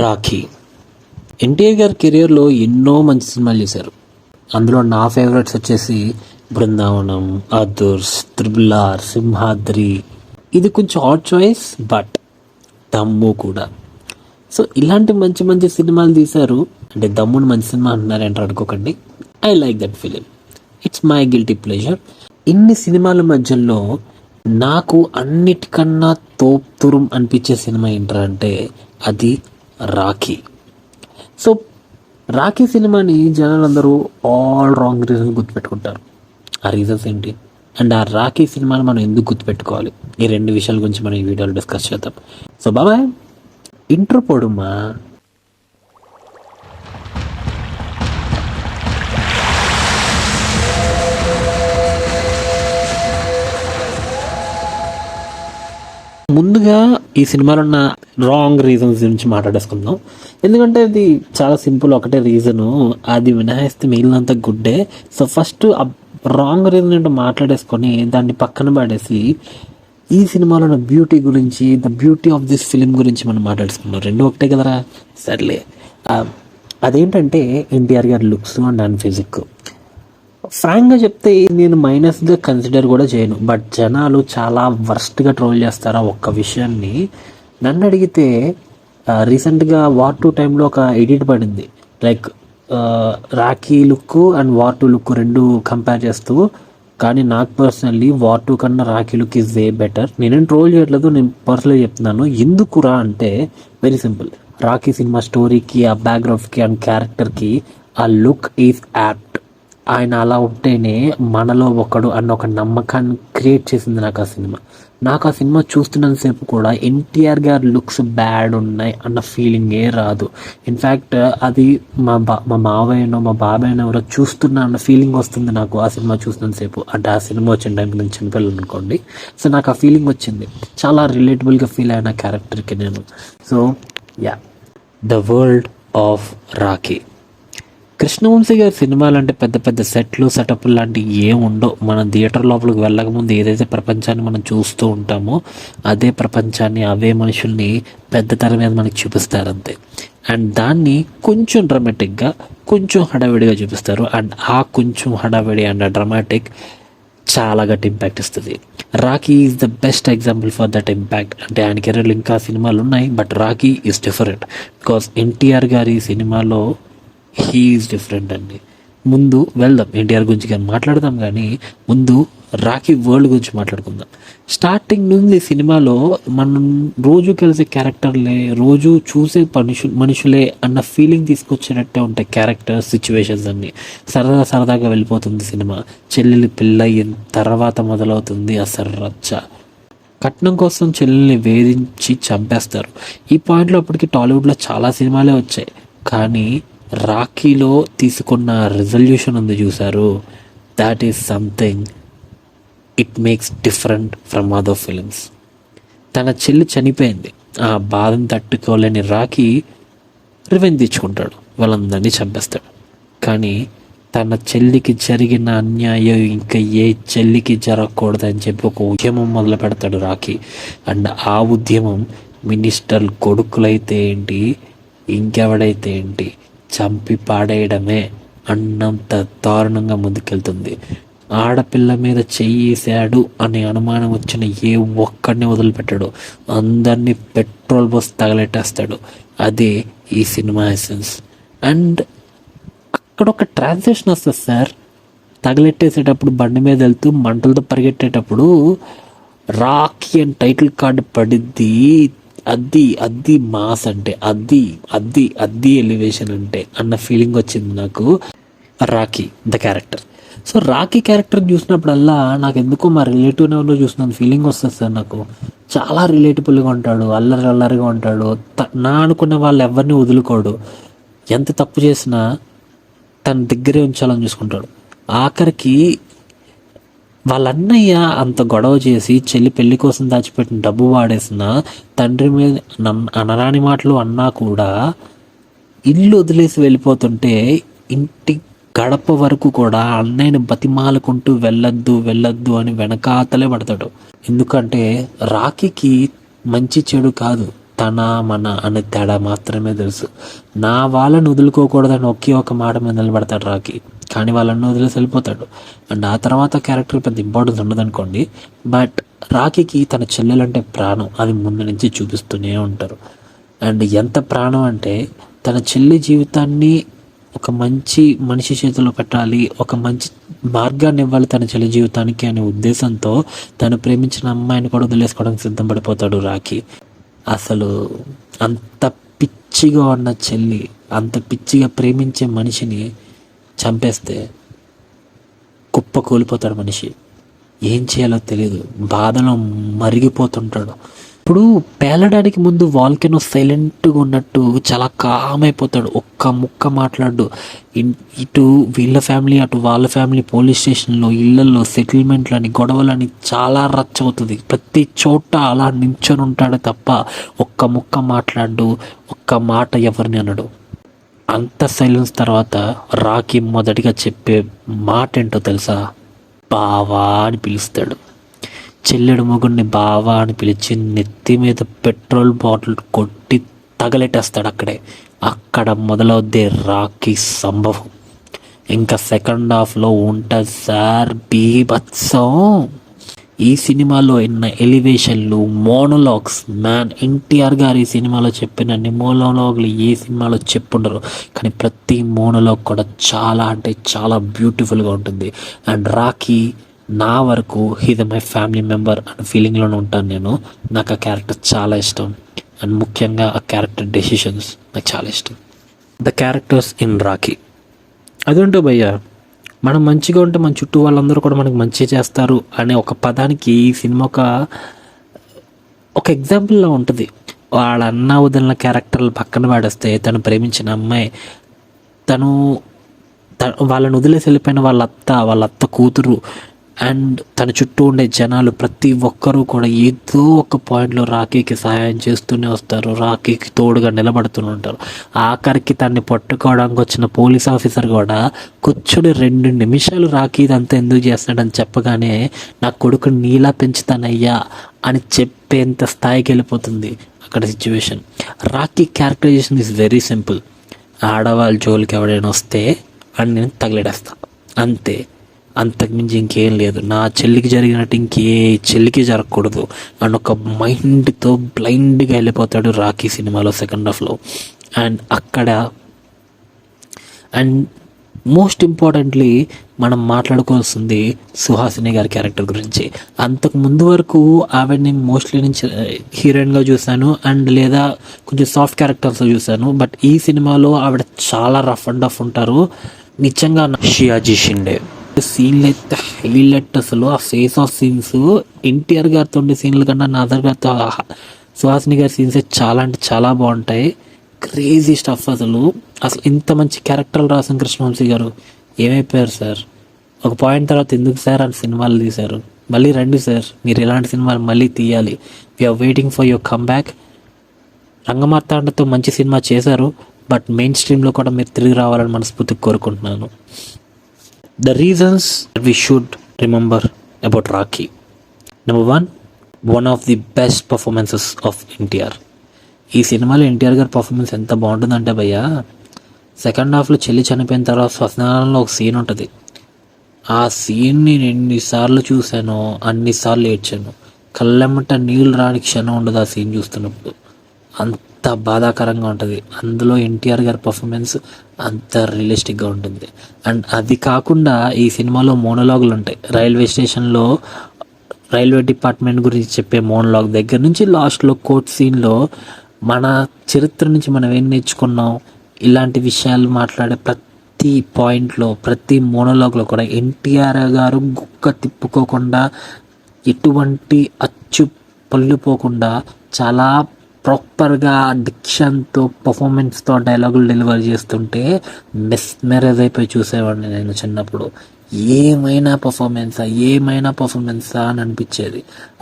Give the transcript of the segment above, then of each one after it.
రాఖీ. ఎన్టీఆర్ గారి కెరియర్లో ఎన్నో మంచి సినిమాలు చేశారు. అందులో నా ఫేవరెట్స్ వచ్చేసి బృందావనం, అదుర్స్, త్రిబుల్ ఆర్, సింహాద్రి. ఇది కొంచెం హాట్ చాయిస్, బట్ దమ్ము కూడా. సో ఇలాంటి మంచి మంచి సినిమాలు తీశారు. అంటే దమ్ముని మంచి సినిమా అంటున్నారు ఏంటో అనుకోకండి. I like that film. It's my guilty pleasure. ఇన్ని సినిమాల మధ్యలో నాకు అన్నిటికన్నా తోపుతురుం అనిపించే సినిమా ఏంటంటే అది రాఖీ. సో రాఖీ సినిమాని జనాలందరూ ఆల్ రాంగ్ రీజన్స్ గుర్తుపెట్టుకుంటారు. ఆ రీజన్స్ ఏంటి అండ్ ఆ రాఖీ సినిమాని మనం ఎందుకు గుర్తుపెట్టుకోవాలి, ఈ రెండు విషయాల గురించి మనం ఈ వీడియోలో డిస్కస్ చేద్దాం. సో బాబాయ్, ఇంట్రో పోడుమా. ముందుగా ఈ సినిమాలో ఉన్న రాంగ్ రీజన్స్ గురించి మాట్లాడేసుకుందాం. ఎందుకంటే అది చాలా సింపుల్, ఒకటే రీజను, అది వినాయిస్తే మిగిలినంత గుడ్డే. సో ఫస్ట్ ఆ రాంగ్ రీజన్ ఏంటో మాట్లాడేసుకొని దాన్ని పక్కన పడేసి ఈ సినిమాలో ఉన్న బ్యూటీ గురించి, the beauty of this film గురించి మనం మాట్లాడుకున్నాం. రెండు ఒకటే కదరా. సర్లే, అదేంటంటే ఎన్టీఆర్ గారి లుక్స్ అండ్ అండ్ ఫిజిక్. ఫ్రాంక్గా చెప్తే నేను మైనస్గా కన్సిడర్ కూడా చేయను, బట్ జనాలు చాలా వర్స్ట్గా ట్రోల్ చేస్తారు ఆ ఒక్క విషయాన్ని. నన్ను అడిగితే రీసెంట్గా వార్ 2 టైంలో ఒక ఎడిట్ పడింది, like Rakhi look and war 2 look రెండు కంపేర్ చేస్తూ. కానీ నాకు పర్సనల్లీ వార్ 2 కన్నా Rakhi look is way better. నేనేం ట్రోల్ చేయట్లేదు, నేను పర్సనల్గా చెప్తున్నాను. ఎందుకురా అంటే వెరీ సింపుల్. రాఖీ సినిమా స్టోరీకి, ఆ బ్యాక్గ్రౌండ్కి అండ్ క్యారెక్టర్కి ఆ లుక్ ఈజ్ యాప్ట్. ఆయన అలా ఉంటేనే మనలో ఒకడు అన్న ఒక నమ్మకాన్ని క్రియేట్ చేసింది నాకు ఆ సినిమా. నాకు ఆ సినిమా చూస్తున్నంతసేపు కూడా ఎన్టీఆర్ గారి లుక్స్ బ్యాడ్ ఉన్నాయి అన్న ఫీలింగే రాదు. ఇన్ఫ్యాక్ట్ అది మా మావయ్యనో మా బాబాయ్నో ఎవరో చూస్తున్నా అన్న ఫీలింగ్ వస్తుంది నాకు ఆ సినిమా చూస్తున్నంతసేపు. అంటే ఆ సినిమా వచ్చిన టైంకి నేను చిన్నపిల్లలు అనుకోండి. సో నాకు ఆ ఫీలింగ్ వచ్చింది, చాలా రిలేటబుల్గా ఫీల్ అయిన క్యారెక్టర్కి నేను. So yeah, the world of Rakhi. Krishna Vamsi గారి సినిమాలు అంటే పెద్ద పెద్ద సెట్లు, సెటప్లు లాంటివి ఏం ఉండవు. మనం థియేటర్ లోపలికి వెళ్ళకముందు ఏదైతే ప్రపంచాన్ని మనం చూస్తూ ఉంటామో అదే ప్రపంచాన్ని, అవే మనుషుల్ని పెద్ద తెర మీద మనకి చూపిస్తారంతే. అండ్ దాన్ని కొంచెం డ్రామాటిక్గా, కొంచెం హడావిడిగా చూపిస్తారు. అండ్ ఆ కొంచెం హడావిడి అండ్ డ్రామాటిక్ చాలా గట్టి ఇంపాక్ట్ ఇస్తుంది. Rakhi is the best example for that impact. అంటే ఆయన కెరీర్లో ఇంకా సినిమాలు ఉన్నాయి, but Rakhi is different because NTR గారి సినిమాలో హీ ఈజ్ డిఫరెంట్ అండి. ముందు వెళ్దాం, ఎన్టీఆర్ గురించి కానీ మాట్లాడదాం, కానీ ముందు రాఖీ వరల్డ్ గురించి మాట్లాడుకుందాం. స్టార్టింగ్ నుండి సినిమాలో మనం రోజు కలిసే క్యారెక్టర్లే, రోజు చూసే మనుషులే అన్న ఫీలింగ్ తీసుకొచ్చేటట్టే ఉంటాయి క్యారెక్టర్స్, సిచ్యువేషన్స్ అన్నీ. సరదాగా వెళ్ళిపోతుంది సినిమా. చెల్లెలి పెళ్ళయిన తర్వాత మొదలవుతుంది అసలు రచ్చ. కట్నం కోసం చెల్లెల్ని వేధించి చంపేస్తారు. ఈ పాయింట్లో అప్పటికి టాలీవుడ్లో చాలా సినిమాలే వచ్చాయి, కానీ రాఖీలో తీసుకున్న రిజల్యూషన్ ఉంది చూసారు, that is something it makes different from other films. తన చెల్లి చనిపోయింది, ఆ బాధను తట్టుకోలేని రాఖీ రివెంజ్ తెచ్చుకుంటాడు, వాళ్ళందరినీ చంపేస్తాడు. కానీ తన చెల్లికి జరిగిన అన్యాయం ఇంకా ఏ చెల్లికి జరగకూడదని చెప్పి ఒక ఉద్యమం మొదలు పెడతాడు రాఖీ. అండ్ ఆ ఉద్యమం మినిస్టర్ కొడుకులైతే ఏంటి, ఇంకెవడైతే ఏంటి, చంపి పాడేయడమే అన్నంత దారుణంగా ముందుకెళ్తుంది. ఆడపిల్ల మీద చెయ్యేశాడు అనే అనుమానం వచ్చిన ఏ ఒక్కడిని వదిలిపెట్టాడు, అందరినీ పెట్రోల్ పోసి తగలెట్టేస్తాడు. అదే ఈ సినిమా ఎసెన్స్. అండ్ అక్కడ ఒక ట్రాన్సాక్షన్ వస్తుంది సార్. తగలెట్టేసేటప్పుడు బండి మీద వెళ్తూ మంటలతో పరిగెట్టేటప్పుడు రాఖీ అని టైటిల్ కార్డు పడిద్ది. అది మాస్ అంటే అది ఎలివేషన్ అంటే అన్న ఫీలింగ్ వచ్చింది నాకు Rakhi the character. So Rakhi character చూసినప్పుడల్లా నాకు ఎందుకో మా రిలేటివ్ లెవెల్లో చూసిన ఫీలింగ్ వస్తుంది సార్. నాకు చాలా రిలేటబుల్గా ఉంటాడు, అల్లరిగా ఉంటాడు. నా అనుకున్న వాళ్ళు ఎవరిని వదులుకోడు, ఎంత తప్పు చేసినా తన దగ్గరే ఉంచాలని చూసుకుంటాడు. ఆఖరికి వాళ్ళ అన్నయ్య అంత గొడవ చేసి చెల్లి పెళ్లి కోసం దాచిపెట్టిన డబ్బు వాడేసిన, తండ్రి మీద అనరాని మాటలు అన్నా కూడా ఇల్లు వదిలేసి వెళ్ళిపోతుంటే ఇంటి గడప వరకు కూడా అన్నయ్యని బతిమాలుకుంటూ వెళ్ళొద్దు అని వెనకాతలే పడతాడు. ఎందుకంటే రాఖీకి మంచి చెడు కాదు, తన మన అనే తేడా మాత్రమే తెలుసు. నా వాళ్ళని వదులుకోకూడదని ఒకే ఒక మాట మీద నిలబడతాడు రాకీ, కానీ వాళ్ళని వదిలేసి వెళ్ళిపోతాడు. అండ్ ఆ తర్వాత క్యారెక్టర్ పెద్ద ఇంపార్టెన్స్ ఉండదనుకోండి, బట్ రాకీకి తన చెల్లెలంటే ప్రాణం, అది ముందు నుంచి చూపిస్తూనే ఉంటారు. అండ్ ఎంత ప్రాణం అంటే తన చెల్లి జీవితాన్ని ఒక మంచి మనిషి చేతిలో పెట్టాలి, ఒక మంచి మార్గాన్ని ఇవ్వాలి తన చెల్లి జీవితానికి అనే ఉద్దేశంతో తను ప్రేమించిన అమ్మాయిని కూడా వదిలేసుకోవడానికి సిద్ధం పడిపోతాడు రాకీ. అసలు అంత పిచ్చిగా ఉన్న చెల్లి, అంత పిచ్చిగా ప్రేమించే మనిషిని చంపేస్తే కుప్ప కూలిపోతాడు మనిషి. ఏం చేయాలో తెలియదు, బాధలో మరిగిపోతుంటాడు. ఇప్పుడు పేలడానికి ముందు వాల్కెనో సైలెంట్గా ఉన్నట్టు చాలా కామ్ అయిపోతాడు, ఒక్క ముక్క మాట్లాడు. ఇటు వీళ్ళ ఫ్యామిలీ అటు వాళ్ళ ఫ్యామిలీ, పోలీస్ స్టేషన్లో, ఇళ్లలో, సెటిల్మెంట్లని, గొడవలని చాలా రచ్చ అవుతుంది. ప్రతి చోట అలా నించొని ఉంటాడు తప్ప ఒక్క ముక్క మాట్లాడు, ఒక్క మాట ఎవరిని అనడు. అంత సైలెన్స్ తర్వాత రాకీ మొదటిగా చెప్పే మాట ఏంటో తెలుసా? బావా అని పిలుస్తాడు. చెల్లెడు మొగుడిని బావా అని పిలిచి నెత్తి మీద పెట్రోల్ బాటిల్ కొట్టి తగలెట్టేస్తాడు. అక్కడ మొదలవుద్దే రాకీ సంభవం. ఇంకా సెకండ్ హాఫ్లో ఉంటుంది సార్ బీభత్సం. ఈ సినిమాలో ఎన్న ఎలివేషన్లు, మోనోలాగ్స్, మ్యాన్ ఎన్టీఆర్ గారు ఈ సినిమాలో చెప్పినన్ని మోనోలాగ్లు ఏ సినిమాలో చెప్పుండరు, కానీ ప్రతి మోనోలాగ్ కూడా చాలా అంటే చాలా బ్యూటిఫుల్గా ఉంటుంది. అండ్ రాకీ నా వరకు హీజ్ మై ఫ్యామిలీ మెంబర్ అనే ఫీలింగ్లోనే ఉంటాను నేను. నాకు ఆ క్యారెక్టర్ చాలా ఇష్టం, అండ్ ముఖ్యంగా ఆ క్యారెక్టర్ డెసిషన్స్ నాకు చాలా ఇష్టం. The characters in Rocky. అదేంటో భయ్యా, మనం మంచిగా ఉంటే మన చుట్టూ వాళ్ళందరూ కూడా మనకు మంచి చేస్తారు అనే ఒక పదానికి ఈ సినిమా ఒక ఎగ్జాంపుల్లో ఉంటుంది. వాళ్ళ అన్న వదిలిన క్యారెక్టర్లు పక్కన పాడేస్తే తను ప్రేమించిన అమ్మాయి, వాళ్ళని వదిలేసి వెళ్ళిపోయిన వాళ్ళ అత్త కూతురు అండ్ తన చుట్టూ ఉండే జనాలు ప్రతి ఒక్కరూ కూడా ఏదో ఒక పాయింట్లో రాకీకి సహాయం చేస్తూనే వస్తారు, రాకీకి తోడుగా నిలబడుతూనే ఉంటారు. ఆఖరికి తన్ని పట్టుకోవడానికి వచ్చిన పోలీస్ ఆఫీసర్ కూడా కూర్చుని 2 నిమిషాలు రాకీ ఇదంతా ఎందుకు చేస్తాడని చెప్పగానే నా కొడుకుని నీలా పెంచుతానయ్యా అని చెప్పేంత స్థాయికి వెళ్ళిపోతుంది అక్కడ situation. Rakhi characterisation is very simple. ఆడవాళ్ళ జోలికి ఎవడైనా వస్తే అని నేను తగిలేడేస్తా, అంతే, అంతకుమించి ఇంకేం లేదు. నా చెల్లికి జరిగినట్టు ఇంకే చెల్లికి జరగకూడదు అండ్ ఒక మైండ్తో బ్లైండ్గా వెళ్ళిపోతాడు రాకీ సినిమాలో సెకండ్ హాఫ్లో. అండ్ మోస్ట్ ఇంపార్టెంట్లీ మనం మాట్లాడుకోవాల్సింది సుహాసిని గారి క్యారెక్టర్ గురించి. అంతకు ముందు వరకు ఆవిడని మోస్ట్లీ నుంచి హీరోయిన్గా చూశాను అండ్ లేదా కొంచెం సాఫ్ట్ క్యారెక్టర్స్లో చూశాను, బట్ ఈ సినిమాలో ఆవిడ చాలా రఫ్ అండ్ టఫ్ ఉంటారు నిజంగా. షియాజీ షిండే సీన్లు అయితే హైలైట్. అసలు ఆ ఫేస్ ఆఫ్ సీన్స్ ఎన్టీఆర్ గారితో ఉండే సీన్ల కన్నా నాదర్ గారితో సుహాసిని గారి సీన్స్ చాలా అంటే చాలా బాగుంటాయి. Crazy stuff. అసలు ఇంత మంచి క్యారెక్టర్లు రాసిన కృష్ణవంశీ గారు ఏమైపోయారు సార్? ఒక పాయింట్ తర్వాత ఎందుకు సార్ అని సినిమాలు తీశారు? మళ్ళీ రండి సార్, మీరు ఇలాంటి సినిమాలు మళ్ళీ తీయాలి. We're waiting for your comeback. రంగమార్తాండతో మంచి సినిమా చేశారు, బట్ మెయిన్ స్ట్రీమ్లో కూడా మీరు తిరిగి రావాలని మనస్ఫూర్తిగా కోరుకుంటున్నాను. The reasons we should remember about Rocky. Number 1, one of the best performances of NTR. ఈ సినిమాలో ఎన్టీఆర్ గారి పర్ఫార్మెన్స్ ఎంత బాగుంటుందంటే భయ్యా, సెకండ్ హాఫ్లో చెల్లి చనిపోయిన తర్వాత శ్మశానంలో ఒక సీన్ ఉంటుంది. ఆ సీన్ని నేను ఎన్నిసార్లు చూశానో అన్నిసార్లు ఏడ్చాను. కళ్ళెమ్మట నీళ్ళు రాని క్షణం ఉండదు ఆ సీన్ చూస్తున్నప్పుడు. అంత బాధాకరంగా ఉంటుంది. అందులో ఎన్టీఆర్ గారి పర్ఫార్మెన్స్ అంత రియలిస్టిక్గా ఉంటుంది. అండ్ అది కాకుండా ఈ సినిమాలో మోనోలాగులు ఉంటాయి. రైల్వే స్టేషన్లో రైల్వే డిపార్ట్మెంట్ గురించి చెప్పే మోనోలాగ్ దగ్గర నుంచి లాస్ట్లో కోర్ట్ సీన్లో మన చరిత్ర నుంచి మనం ఏం నేర్చుకున్నాం, ఇలాంటి విషయాలు మాట్లాడే ప్రతి పాయింట్లో, ప్రతి మోనోలాగ్లో కూడా ఎన్టీఆర్ గారు గుక్క తిప్పుకోకుండా, ఎటువంటి అచ్చు పళ్ళిపోకుండా చాలా ప్రాపర్గా డిక్షన్తో పర్ఫార్మెన్స్తో డైలాగులు డెలివరీ చేస్తుంటే మెస్మెరైజ్ అయిపోయి చూసేవాడిని నేను చిన్నప్పుడు. ఏమైనా పర్ఫార్మెన్సా అని అనిపించేది.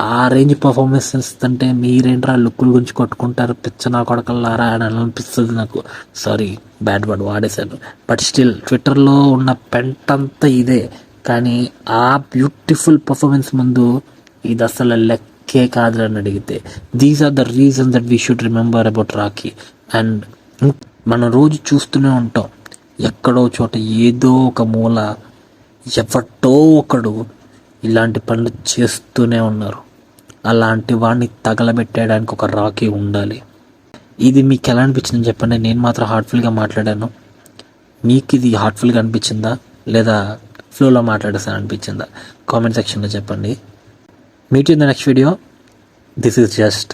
ఆ రేంజ్ పర్ఫార్మెన్స్ ఇస్తుంటే మీరేంట్రా లుక్కుల గురించి కొట్టుకుంటారు పిచ్చనా కొడకల్లారా అని అనిపిస్తుంది నాకు. సారీ, బ్యాడ్ వర్డ్ వాడేశాను, బట్ స్టిల్ ట్విట్టర్లో ఉన్న పెంటంతా ఇదే. కానీ ఆ బ్యూటిఫుల్ పర్ఫార్మెన్స్ ముందు ఇది అసలు లెక్క కే కాదని అడిగితే these are the reasons that we should remember about Rakhi. And మనం రోజు చూస్తూనే ఉంటాం, ఎక్కడో చోట ఏదో ఒక మూల ఎవటో ఒకడు ఇలాంటి పనులు చేస్తూనే ఉన్నారు. అలాంటి వాడిని తగలబెట్టేయడానికి ఒక రాఖీ ఉండాలి. ఇది మీకు ఎలా అనిపించిందని చెప్పండి. నేను మాత్రం హార్ట్ఫుల్గా మాట్లాడాను. మీకు ఇది హార్ట్ఫుల్గా అనిపించిందా లేదా ఫ్లోలో మాట్లాడేసాను అనిపించిందా? కామెంట్ సెక్షన్లో చెప్పండి. Meet in the next video. This is just